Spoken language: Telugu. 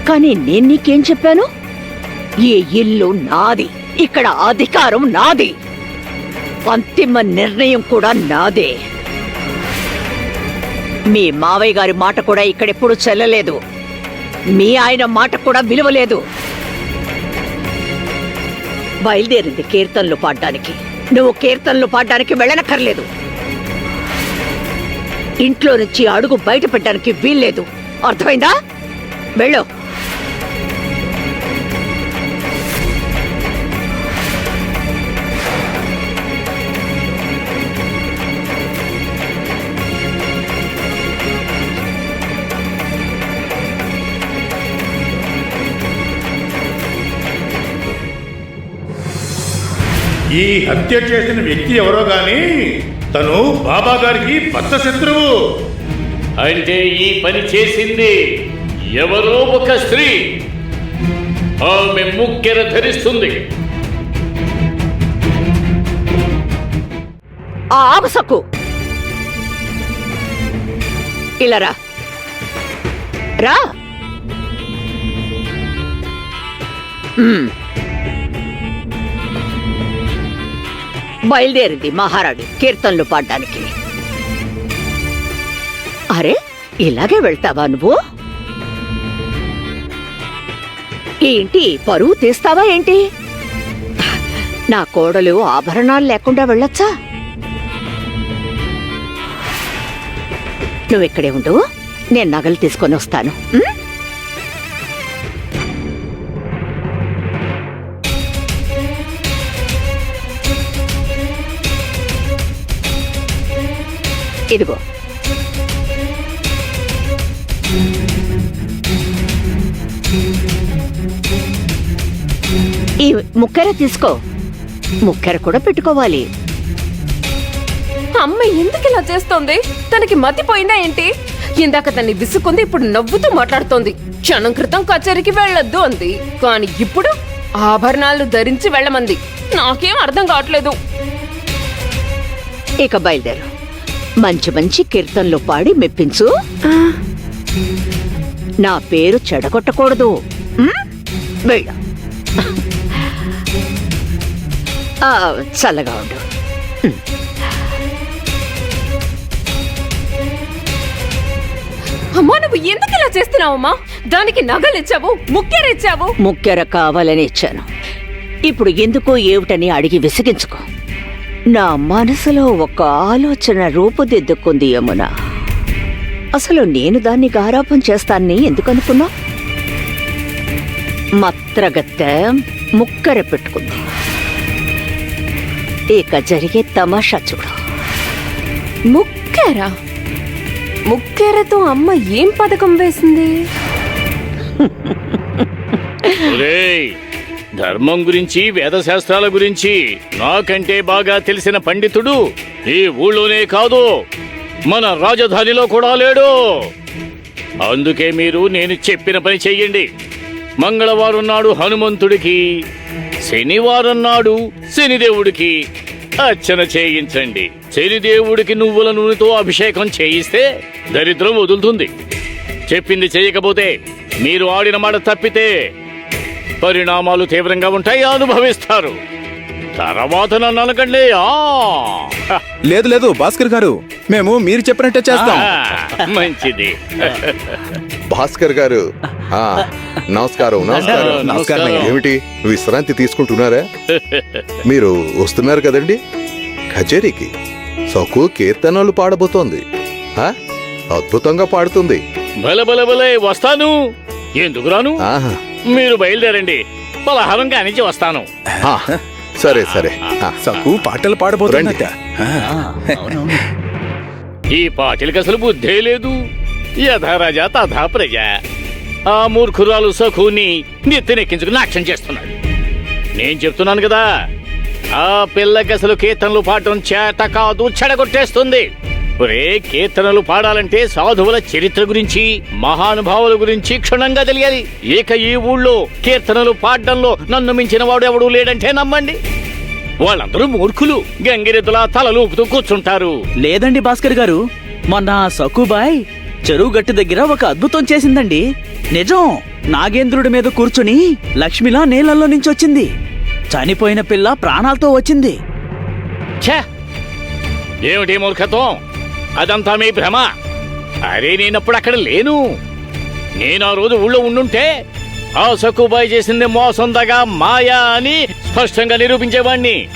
కానీ నేను నీకేం చెప్పాను? ఈ ఇల్లు నాది, ఇక్కడ అధికారం నాది, అంతిమ నిర్ణయం కూడా నాదే. మీ మావయ్య గారి మాట కూడా ఇక్కడెప్పుడు చెల్లలేదు, మీ ఆయన మాట కూడా విలువలేదు. బయలుదేరింది కీర్తనలు పాడడానికి. నువ్వు కీర్తనలు పాడడానికి వెళ్ళనక్కర్లేదు. ఇంట్లో నుంచి అడుగు బయట పెట్టడానికి వీల్లేదు. అర్థమైందా? వెళ్ళు. ఈ హత్య చేసిన వ్యక్తి ఎవరో గాని తను బాబా గారికి బద్ధ శత్రువు. అంటే ఈ పని చేసింది ఎవరో ఒక స్త్రీ. ఆమె ముక్కెర ధరిస్తుంది. ఆ ఆవసకు ఇలా రా. రా. బయలుదేరింది మహారాణి కీర్తనలు పాడడానికి. అరే, ఇలాగే వెళ్తావా నువ్వు? ఏంటి, పరువు తీస్తావా ఏంటి? నా కోడలు ఆభరణాలు లేకుండా వెళ్ళొచ్చా? నువ్వెక్కడే ఉండు, నేను నగలు తీసుకొని వస్తాను. ఇదిగో. ఈ ముక్కెర తీసుకో. ముక్కెర కూడా పెట్టుకోవాలి. అమ్మ ఎందుకు ఇలా చేస్తోంది? తనకి మతిపోయిందా ఏంటి? ఇందాక తన్ని విసుక్కుంది, ఇప్పుడు నవ్వుతూ మాట్లాడుతోంది. క్షణం క్రితం కచేరీకి వెళ్ళొద్దు అంది, కానీ ఇప్పుడు ఆభరణాలు ధరించి వెళ్ళమంది. నాకేం అర్థం కావట్లేదు. ఇక బయలుదేరు. మంచి మంచి కీర్తనలు పాడి మెప్పించు. నా పేరు చెడగొట్టకూడదు. వెళ్ళు. చల్లగా ఉండు. అమ్మా, నువ్వు ఎందుకు ఇలా చేస్తున్నావమ్మా? దానికి నగలిచ్చావు, ముక్కెరిచ్చావు. ముక్కెర కావాలని ఇచ్చాను. ఇప్పుడు ఎందుకు ఏమిటని అడిగి విసిగించుకో. నా మనసులో ఒక ఆలోచన రూపుదిద్దుకుంది యమున. అసలు నేను దాన్ని గారాపం చేస్తానని ఎందుకనుకున్నా? మత్రగత్తె ముక్కెర పెట్టుకుంది. ఇక జరిగే తమాషా చూడు. ముక్కెరా? ముక్కెరతో అమ్మ ఏం పథకం వేసింది? ధర్మం గురించి, వేదశాస్త్రాల గురించి నాకంటే బాగా తెలిసిన పండితుడు ఈ ఊళ్ళోనే కాదు, మన రాజధానిలో కూడా లేడు. అందుకే మీరు నేను చెప్పిన పని చెయ్యండి. మంగళవారం నాడు హనుమంతుడికి, శనివారం నాడు శనిదేవుడికి అర్చన చేయించండి. శనిదేవుడికి నువ్వుల నూనెతో అభిషేకం చేయిస్తే దరిద్రం వదులుతుంది. చెప్పింది చేయకపోతే, మీరు ఆడిన మాట తప్పితే పరిణామాలు తీవ్రంగా ఉంటాయి, అనుభవిస్తారు. తర్వాత నన్ను అనకండి. లేదు లేదు భాస్కర్ గారు, మేము మీరు చెప్పినట్టే చేస్తాం. మంచిది. భాస్కర్ గారు, నమస్కారం. నమస్కారం. నమస్కారం. ఏమిటి, విశ్రాంతి తీసుకుంటున్నారా? మీరు వస్తున్నారు కదండి కచేరీకి. సకు కీర్తనలు పాడబోతోంది. అద్భుతంగా పాడుతుంది. బలే వస్తాను. ఎందుకు రాను? మీరు బయలుదేరండి, పలహారం కానించి వస్తాను. సరే సరే. సకు పాటలు పాడబోతుందట. ఈ పాటలకి అసలు బుద్ధే లేదు. యథా రాజా తథా ప్రజ. ఆ మూర్ఖురాలు సఖుని నెత్తినెక్కించుకుని నాట్యం చేస్తున్నాడు. నేను చెప్తున్నాను కదా, ఆ పిల్లకి అసలు కీర్తనలు పాడటం చేత కాదు, చెడగొట్టేస్తుంది. ఒరే, కీర్తనలు పాడాలంటే సాధువుల చరిత్ర గురించి, మహానుభావుల గురించి క్షుణ్ణంగా తెలియాలి. ఇక ఈ ఊళ్ళో కీర్తనలు పాడడంలో నన్ను మించిన వాడు ఎవడూ లేడంటే నమ్మండి. వాళ్ళందరూ మూర్ఖులు, గంగిరెద్దులా తలలు ఊపుతూ కూర్చుంటారు. లేదండి భాస్కర్ గారు, మొన్న సక్కుబాయ్ చెరువు గట్టు దగ్గర ఒక అద్భుతం చేసిందండి. నిజం, నాగేంద్రుడి మీద కూర్చుని లక్ష్మిలా నీళ్ళల్లో నుంచి వచ్చింది. చనిపోయిన పిల్ల ప్రాణాలతో వచ్చింది. ఛే! ఏమిటి మూర్ఖత్వం? అదంతా మీ భ్రమ. అరే, నేనప్పుడు అక్కడ లేను. నేను ఆ రోజు ఊళ్ళో ఉండుంటే ఆ సక్కుబాయి చేసింది మోసం దగా మాయా అని స్పష్టంగా నిరూపించేవాణ్ణి.